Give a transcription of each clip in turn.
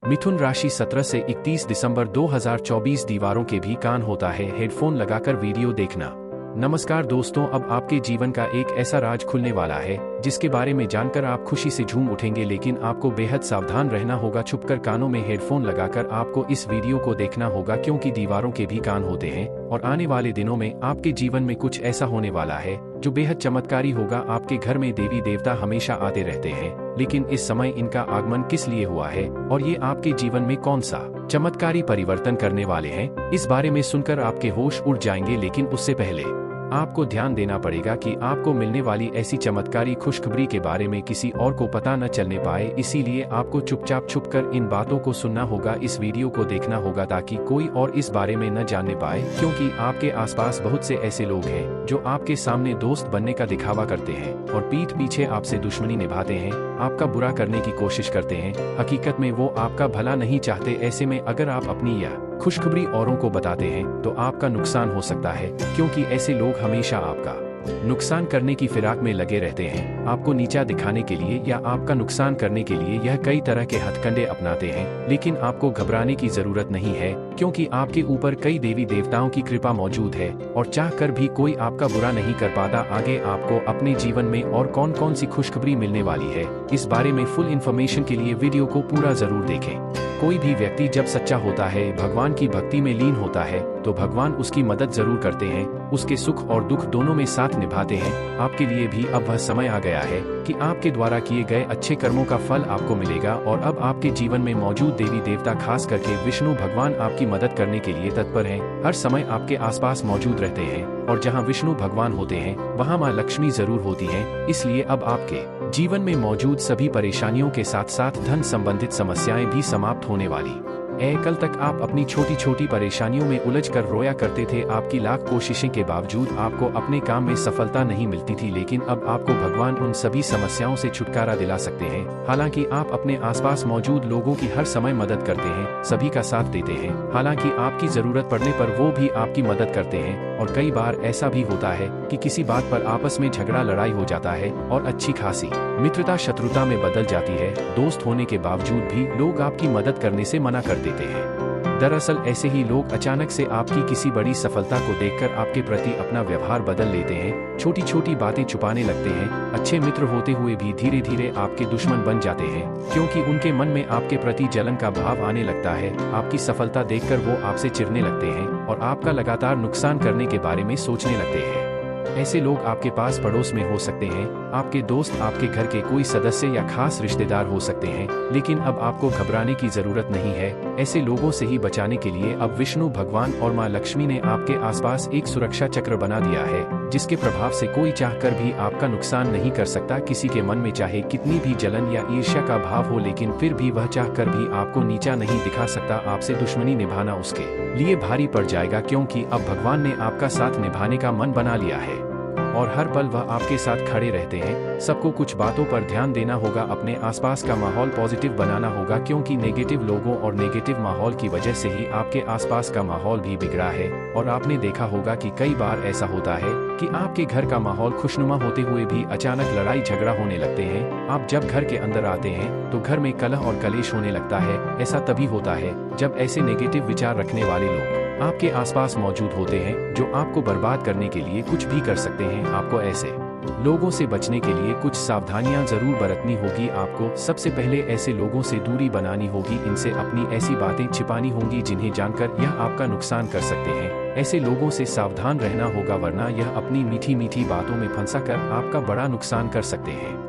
मिथुन राशि 17 से 31 दिसंबर 2024 दीवारों के भी कान होता है हेडफोन लगाकर वीडियो देखना। नमस्कार दोस्तों, अब आपके जीवन का एक ऐसा राज खुलने वाला है जिसके बारे में जानकर आप खुशी से झूम उठेंगे, लेकिन आपको बेहद सावधान रहना होगा। छुपकर कानों में हेडफोन लगाकर आपको इस वीडियो को देखना होगा, क्योंकि दीवारों के भी कान होते हैं और आने वाले दिनों में आपके जीवन में कुछ ऐसा होने वाला है जो बेहद चमत्कारी होगा। आपके घर में देवी देवता हमेशा आते रहते हैं, लेकिन इस समय इनका आगमन किस लिए हुआ है और ये आपके जीवन में कौन सा चमत्कारी परिवर्तन करने वाले हैं, इस बारे में सुनकर आपके होश उड़ जाएंगे। लेकिन उससे पहले आपको ध्यान देना पड़ेगा कि आपको मिलने वाली ऐसी चमत्कारी खुशखबरी के बारे में किसी और को पता न चलने पाए, इसीलिए आपको चुपचाप छुपकर इन बातों को सुनना होगा। इस वीडियो को देखना होगा ताकि कोई और इस बारे में न जानने पाए, क्योंकि आपके आसपास बहुत से ऐसे लोग हैं जो आपके सामने दोस्त बनने का दिखावा करते हैं और पीठ पीछे आपसे दुश्मनी निभाते हैं, आपका बुरा करने की कोशिश करते हैं। हकीकत में वो आपका भला नहीं चाहते। ऐसे में अगर आप अपनी यह खुशखबरी औरों को बताते हैं तो आपका नुकसान हो सकता है, क्योंकि ऐसे लोग हमेशा आपका नुकसान करने की फिराक में लगे रहते हैं। आपको नीचा दिखाने के लिए या आपका नुकसान करने के लिए यह कई तरह के हथकंडे अपनाते हैं, लेकिन आपको घबराने की जरूरत नहीं है, क्योंकि आपके ऊपर कई देवी देवताओं की कृपा मौजूद है और चाहकर भी कोई आपका बुरा नहीं कर पाता। आगे आपको अपने जीवन में और कौन कौन सी खुशखबरी मिलने वाली है, इस बारे में फुल इन्फॉर्मेशन के लिए वीडियो को पूरा जरूर देखें। कोई भी व्यक्ति जब सच्चा होता है, भगवान की भक्ति में लीन होता है, तो भगवान उसकी मदद जरूर करते हैं, उसके सुख और दुख दोनों में साथ निभाते हैं। आपके लिए भी अब वह समय आ गया है कि आपके द्वारा किए गए अच्छे कर्मों का फल आपको मिलेगा और अब आपके जीवन में मौजूद देवी देवता, खास करके विष्णु भगवान, आपकी मदद करने के लिए तत्पर हैं। हर समय आपके आसपास मौजूद रहते हैं और जहां विष्णु भगवान होते हैं वहां मां लक्ष्मी जरूर होती हैं। इसलिए अब आपके जीवन में मौजूद सभी परेशानियों के साथ साथ धन संबंधित समस्याएं भी समाप्त होने वाली। कल तक आप अपनी छोटी छोटी परेशानियों में उलझ कर रोया करते थे। आपकी लाख कोशिशें के बावजूद आपको अपने काम में सफलता नहीं मिलती थी, लेकिन अब आपको भगवान उन सभी समस्याओं से छुटकारा दिला सकते हैं। हालांकि आप अपने आसपास मौजूद लोगों की हर समय मदद करते हैं, सभी का साथ देते हैं, हालांकि आपकी जरूरत पड़ने पर वो भी आपकी मदद करते हैं। और कई बार ऐसा भी होता है कि किसी बात पर आपस में झगड़ा लड़ाई हो जाता है और अच्छी खासी मित्रता शत्रुता में बदल जाती है। दोस्त होने के बावजूद भी लोग आपकी मदद करने से मना कर देते हैं। दरअसल ऐसे ही लोग अचानक से आपकी किसी बड़ी सफलता को देखकर आपके प्रति अपना व्यवहार बदल लेते हैं, छोटी छोटी बातें छुपाने लगते हैं। अच्छे मित्र होते हुए भी धीरे धीरे आपके दुश्मन बन जाते हैं, क्योंकि उनके मन में आपके प्रति जलन का भाव आने लगता है। आपकी सफलता देखकर वो आपसे चिढ़ने लगते हैं और आपका लगातार नुकसान करने के बारे में सोचने लगते हैं। ऐसे लोग आपके पास पड़ोस में हो सकते हैं, आपके दोस्त, आपके घर के कोई सदस्य या खास रिश्तेदार हो सकते हैं, लेकिन अब आपको घबराने की जरूरत नहीं है। ऐसे लोगों से ही बचाने के लिए अब विष्णु भगवान और मां लक्ष्मी ने आपके आसपास एक सुरक्षा चक्र बना दिया है, जिसके प्रभाव से कोई चाहकर भी आपका नुकसान नहीं कर सकता। किसी के मन में चाहे कितनी भी जलन या ईर्ष्या का भाव हो, लेकिन फिर भी वह चाहकर भी आपको नीचा नहीं दिखा सकता। आपसे दुश्मनी निभाना उसके लिए भारी पड़ जाएगा, क्योंकि अब भगवान ने आपका साथ निभाने का मन बना लिया है और हर पल वह आपके साथ खड़े रहते हैं। सबको कुछ बातों पर ध्यान देना होगा, अपने आसपास का माहौल पॉजिटिव बनाना होगा, क्योंकि नेगेटिव लोगों और नेगेटिव माहौल की वजह से ही आपके आसपास का माहौल भी बिगड़ा है। और आपने देखा होगा कि कई बार ऐसा होता है कि आपके घर का माहौल खुशनुमा होते हुए भी अचानक लड़ाई झगड़ा होने लगते हैं। आप जब घर के अंदर आते हैं तो घर में कलह और कलेश होने लगता है। ऐसा तभी होता है जब ऐसे नेगेटिव विचार रखने वाले लोग आपके आसपास मौजूद होते हैं, जो आपको बर्बाद करने के लिए कुछ भी कर सकते हैं। आपको ऐसे लोगों से बचने के लिए कुछ सावधानियां जरूर बरतनी होगी। आपको सबसे पहले ऐसे लोगों से दूरी बनानी होगी, इनसे अपनी ऐसी बातें छिपानी होंगी जिन्हें जानकर यह आपका नुकसान कर सकते हैं। ऐसे लोगों से सावधान रहना होगा, वरना यह अपनी मीठी मीठी बातों में फंसाकर आपका बड़ा नुकसान कर सकते हैं।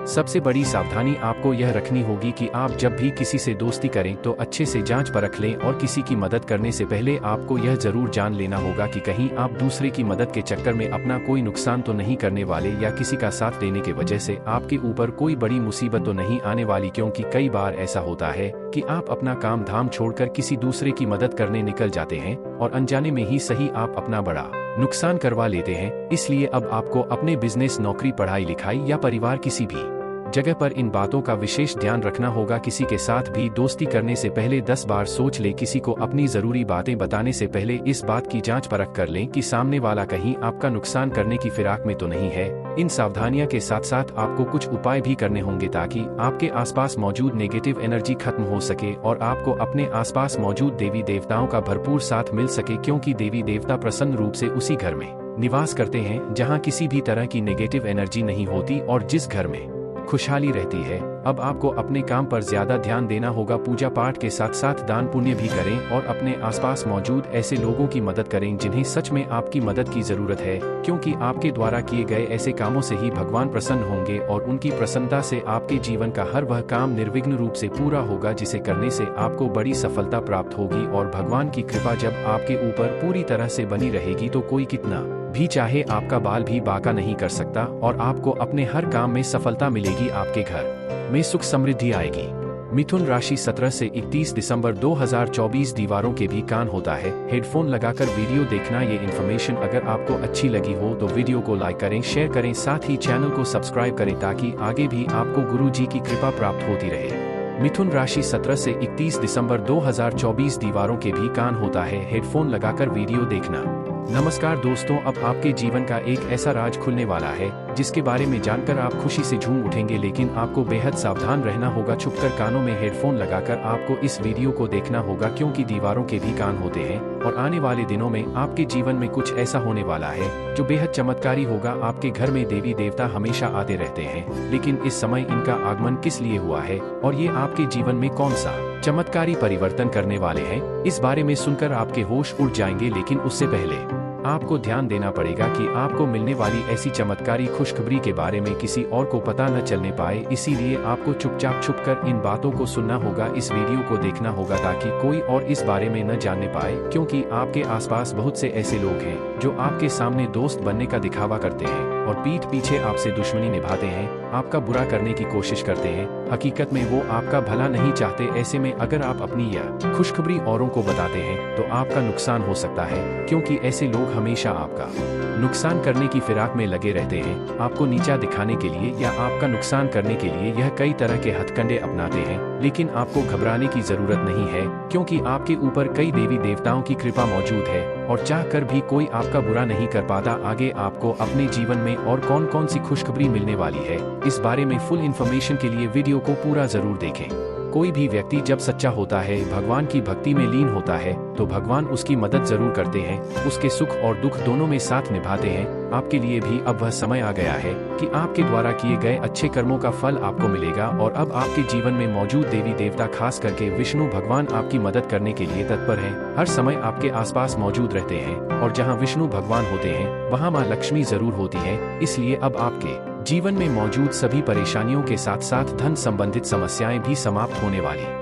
सबसे बड़ी सावधानी आपको यह रखनी होगी कि आप जब भी किसी से दोस्ती करें तो अच्छे से जांच परख लें और किसी की मदद करने से पहले आपको यह जरूर जान लेना होगा कि कहीं आप दूसरे की मदद के चक्कर में अपना कोई नुकसान तो नहीं करने वाले, या किसी का साथ देने के वजह से आपके ऊपर कोई बड़ी मुसीबत तो नहीं आने वाली। क्योंकि कई बार ऐसा होता है कि आप अपना काम धाम छोड़कर किसी दूसरे की मदद करने निकल जाते हैं और अनजाने में ही सही आप अपना बड़ा नुकसान करवा लेते हैं। इसलिए अब आपको अपने बिजनेस, नौकरी, पढ़ाई लिखाई या परिवार किसी भी जगह पर इन बातों का विशेष ध्यान रखना होगा। किसी के साथ भी दोस्ती करने से पहले 10 बार सोच ले। किसी को अपनी जरूरी बातें बताने से पहले इस बात की जांच परख कर लें कि सामने वाला कहीं आपका नुकसान करने की फिराक में तो नहीं है। इन सावधानियों के साथ साथ आपको कुछ उपाय भी करने होंगे ताकि आपके आसपास मौजूद नेगेटिव एनर्जी खत्म हो सके और आपको अपने आसपास मौजूद देवी देवताओं का भरपूर साथ मिल सके, क्योंकि देवी देवता प्रसन्न रूप से उसी घर में निवास करते हैं जहां किसी भी तरह की नेगेटिव एनर्जी नहीं होती और जिस घर में खुशहाली रहती है। अब आपको अपने काम पर ज्यादा ध्यान देना होगा। पूजा पाठ के साथ साथ दान पुण्य भी करें और अपने आसपास मौजूद ऐसे लोगों की मदद करें जिन्हें सच में आपकी मदद की जरूरत है, क्योंकि आपके द्वारा किए गए ऐसे कामों से ही भगवान प्रसन्न होंगे और उनकी प्रसन्नता से आपके जीवन का हर वह काम निर्विघ्न रूप से पूरा होगा, जिसे करने से आपको बड़ी सफलता प्राप्त होगी। और भगवान की कृपा जब आपके ऊपर पूरी तरह से बनी रहेगी तो कोई कितना भी चाहे आपका बाल भी बांका नहीं कर सकता और आपको अपने हर काम में सफलता मिलेगी। आपके घर में सुख समृद्धि आएगी। मिथुन राशि 17 से 31 दिसंबर 2024 दीवारों के भी कान होता है। हेडफोन लगाकर वीडियो देखना। ये इन्फॉर्मेशन अगर आपको अच्छी लगी हो तो वीडियो को लाइक करें, शेयर करें, साथ ही चैनल को सब्सक्राइब करें ताकि आगे भी आपको गुरु जी की कृपा प्राप्त होती रहे। मिथुन राशि 17 से 31 दिसंबर 2024 दीवारों के भी कान होता है। हेडफोन लगाकर वीडियो देखना। नमस्कार दोस्तों, अब आपके जीवन का एक ऐसा राज खुलने वाला है जिसके बारे में जानकर आप खुशी से झूम उठेंगे, लेकिन आपको बेहद सावधान रहना होगा। छुपकर कानों में हेडफोन लगाकर आपको इस वीडियो को देखना होगा, क्योंकि दीवारों के भी कान होते हैं और आने वाले दिनों में आपके जीवन में कुछ ऐसा होने वाला है जो बेहद चमत्कारी होगा। आपके घर में देवी देवता हमेशा आते रहते हैं, लेकिन इस समय इनका आगमन किस लिए हुआ है और ये आपके जीवन में कौन सा चमत्कारी परिवर्तन करने वाले हैं, इस बारे में सुनकर आपके होश उड़ जाएंगे। लेकिन उससे पहले आपको ध्यान देना पड़ेगा कि आपको मिलने वाली ऐसी चमत्कारी खुशखबरी के बारे में किसी और को पता न चलने पाए, इसीलिए आपको चुपचाप छुपकर इन बातों को सुनना होगा। इस वीडियो को देखना होगा ताकि कोई और इस बारे में न जानने पाए, क्योंकि आपके आसपास बहुत से ऐसे लोग हैं जो आपके सामने दोस्त बनने का दिखावा करते हैं और पीठ पीछे आपसे दुश्मनी निभाते हैं, आपका बुरा करने की कोशिश करते हैं। हकीकत में वो आपका भला नहीं चाहते। ऐसे में अगर आप अपनी यह खुशखबरी औरों को बताते हैं तो आपका नुकसान हो सकता है, क्योंकि ऐसे लोग हमेशा आपका नुकसान करने की फिराक में लगे रहते हैं। आपको नीचा दिखाने के लिए या आपका नुकसान करने के लिए यह कई तरह के हथकंडे अपनाते हैं, लेकिन आपको घबराने की जरूरत नहीं है, क्योंकि आपके ऊपर कई देवी देवताओं की कृपा मौजूद है और चाहकर भी कोई आपका बुरा नहीं कर पाता। आगे आपको अपने जीवन में और कौन कौन सी खुशखबरी मिलने वाली है, इस बारे में फुल इन्फॉर्मेशन के लिए वीडियो को पूरा जरूर देखें। कोई भी व्यक्ति जब सच्चा होता है, भगवान की भक्ति में लीन होता है, तो भगवान उसकी मदद जरूर करते हैं, उसके सुख और दुख दोनों में साथ निभाते हैं। आपके लिए भी अब वह समय आ गया है कि आपके द्वारा किए गए अच्छे कर्मों का फल आपको मिलेगा और अब आपके जीवन में मौजूद देवी देवता, खास करके विष्णु भगवान, आपकी मदद करने के लिए तत्पर हैं। हर समय आपके आसपास मौजूद रहते हैं और जहां विष्णु भगवान होते हैं वहां मां लक्ष्मी जरूर होती है। इसलिए अब आपके जीवन में मौजूद सभी परेशानियों के साथ साथ धन संबंधित समस्याएं भी समाप्त होने वाली।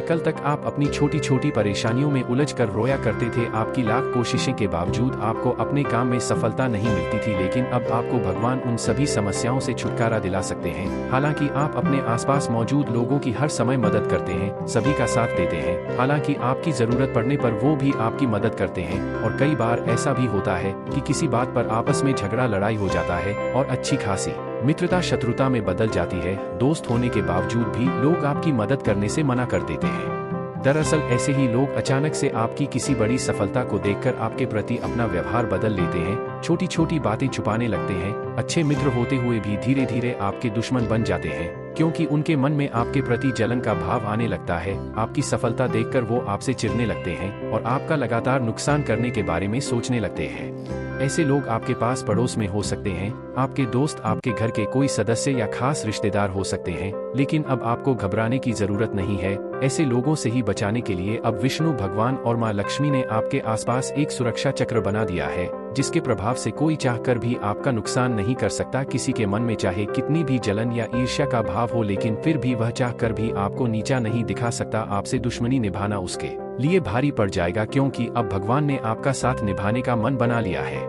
कल तक आप अपनी छोटी छोटी परेशानियों में उलझ कर रोया करते थे। आपकी लाख कोशिशें के बावजूद आपको अपने काम में सफलता नहीं मिलती थी, लेकिन अब आपको भगवान उन सभी समस्याओं से छुटकारा दिला सकते हैं। हालांकि आप अपने आसपास मौजूद लोगों की हर समय मदद करते हैं, सभी का साथ देते हैं, हालांकि आपकी जरूरत पड़ने पर वो भी आपकी मदद करते हैं। और कई बार ऐसा भी होता है कि किसी बात पर आपस में झगड़ा लड़ाई हो जाता है और अच्छी खासी मित्रता शत्रुता में बदल जाती है। दोस्त होने के बावजूद भी लोग आपकी मदद करने से मना कर देते हैं। दरअसल ऐसे ही लोग अचानक से आपकी किसी बड़ी सफलता को देखकर आपके प्रति अपना व्यवहार बदल लेते हैं, छोटी छोटी बातें छुपाने लगते हैं। अच्छे मित्र होते हुए भी धीरे धीरे आपके दुश्मन बन जाते हैं, क्योंकि उनके मन में आपके प्रति जलन का भाव आने लगता है। आपकी सफलता देखकर वो आपसे चिढ़ने लगते हैं और आपका लगातार नुकसान करने के बारे में सोचने लगते हैं। ऐसे लोग आपके पास पड़ोस में हो सकते हैं, आपके दोस्त, आपके घर के कोई सदस्य या खास रिश्तेदार हो सकते हैं, लेकिन अब आपको घबराने की जरूरत नहीं है। ऐसे लोगों से ही बचाने के लिए अब विष्णु भगवान और मां लक्ष्मी ने आपके आसपास एक सुरक्षा चक्र बना दिया है, जिसके प्रभाव से कोई चाहकर भी आपका नुकसान नहीं कर सकता। किसी के मन में चाहे कितनी भी जलन या ईर्ष्या का भाव हो, लेकिन फिर भी वह चाहकर भी आपको नीचा नहीं दिखा सकता। आपसे दुश्मनी निभाना उसके लिए भारी पड़ जाएगा, क्योंकि अब भगवान ने आपका साथ निभाने का मन बना लिया है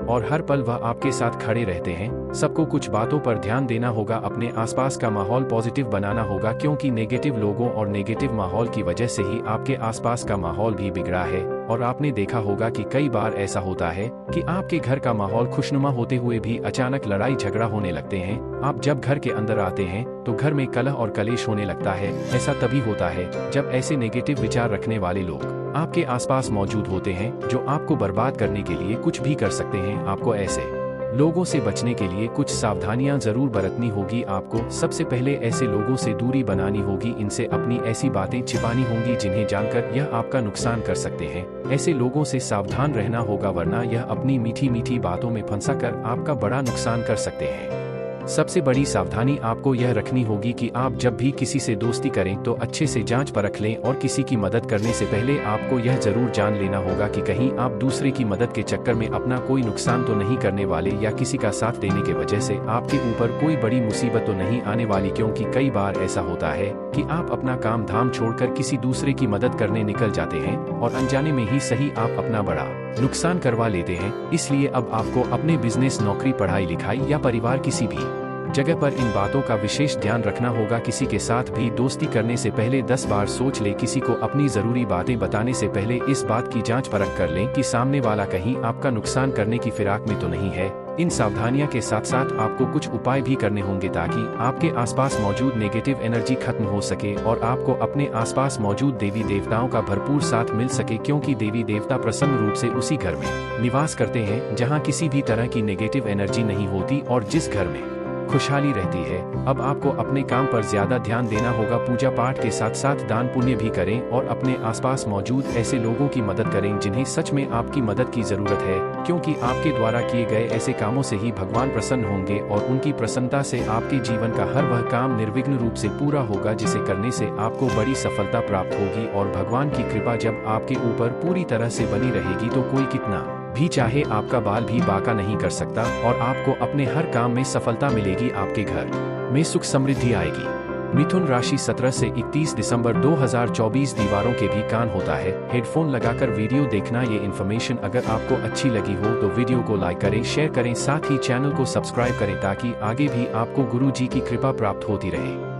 और हर पल वह आपके साथ खड़े रहते हैं। सबको कुछ बातों पर ध्यान देना होगा, अपने आसपास का माहौल पॉजिटिव बनाना होगा, क्योंकि नेगेटिव लोगों और नेगेटिव माहौल की वजह से ही आपके आसपास का माहौल भी बिगड़ा है। और आपने देखा होगा कि कई बार ऐसा होता है कि आपके घर का माहौल खुशनुमा होते हुए भी अचानक लड़ाई झगड़ा होने लगते हैं। आप जब घर के अंदर आते हैं तो घर में कलह और कलेश होने लगता है। ऐसा तभी होता है जब ऐसे नेगेटिव विचार रखने वाले लोग आपके आसपास मौजूद होते हैं जो आपको बर्बाद करने के लिए कुछ भी कर सकते हैं। आपको ऐसे लोगों से बचने के लिए कुछ सावधानियां जरूर बरतनी होगी। आपको सबसे पहले ऐसे लोगों से दूरी बनानी होगी। इनसे अपनी ऐसी बातें छिपानी होंगी जिन्हें जानकर यह आपका नुकसान कर सकते हैं। ऐसे लोगों से सावधान रहना होगा, वरना यह अपनी मीठी मीठी बातों में फंसाकर आपका बड़ा नुकसान कर सकते हैं। सबसे बड़ी सावधानी आपको यह रखनी होगी कि आप जब भी किसी से दोस्ती करें तो अच्छे से जांच परख लें और किसी की मदद करने से पहले आपको यह जरूर जान लेना होगा कि कहीं आप दूसरे की मदद के चक्कर में अपना कोई नुकसान तो नहीं करने वाले, या किसी का साथ देने के वजह से आपके ऊपर कोई बड़ी मुसीबत तो नहीं आने वाली। क्योंकि कई बार ऐसा होता है कि आप अपना काम धाम छोड़कर किसी दूसरे की मदद करने निकल जाते हैं और अनजाने में ही सही आप अपना बड़ा नुकसान करवा लेते हैं। इसलिए अब आपको अपने बिजनेस, नौकरी, पढ़ाई लिखाई या परिवार किसी भी जगह पर इन बातों का विशेष ध्यान रखना होगा। किसी के साथ भी दोस्ती करने से पहले 10 बार सोच ले। किसी को अपनी जरूरी बातें बताने से पहले इस बात की जांच परख कर लें कि सामने वाला कहीं आपका नुकसान करने की फिराक में तो नहीं है। इन सावधानियों के साथ साथ आपको कुछ उपाय भी करने होंगे ताकि आपके आसपास मौजूद नेगेटिव एनर्जी खत्म हो सके और आपको अपने आसपास मौजूद देवी देवताओं का भरपूर साथ मिल सके। क्योंकि देवी देवता प्रसन्न रूप से उसी घर में निवास करते हैं जहां किसी भी तरह की नेगेटिव एनर्जी नहीं होती और जिस घर में खुशहाली रहती है। अब आपको अपने काम पर ज्यादा ध्यान देना होगा। पूजा पाठ के साथ साथ दान पुण्य भी करें और अपने आसपास मौजूद ऐसे लोगों की मदद करें जिन्हें सच में आपकी मदद की जरूरत है। क्योंकि आपके द्वारा किए गए ऐसे कामों से ही भगवान प्रसन्न होंगे और उनकी प्रसन्नता से आपके जीवन का हर वह काम निर्विघ्न रूप से पूरा होगा, जिसे करने से आपको बड़ी सफलता प्राप्त होगी। और भगवान की कृपा जब आपके ऊपर पूरी तरह से बनी रहेगी तो कोई कितना भी चाहे आपका बाल भी बांका नहीं कर सकता और आपको अपने हर काम में सफलता मिलेगी। आपके घर में सुख समृद्धि आएगी। मिथुन राशि 17 से 31 दिसंबर 2024 दीवारों के भी कान होता है। हेडफोन लगाकर वीडियो देखना। ये इन्फॉर्मेशन अगर आपको अच्छी लगी हो तो वीडियो को लाइक करें, शेयर करें, साथ ही चैनल को सब्सक्राइब करें ताकि आगे भी आपको गुरु जी की कृपा प्राप्त होती रहे।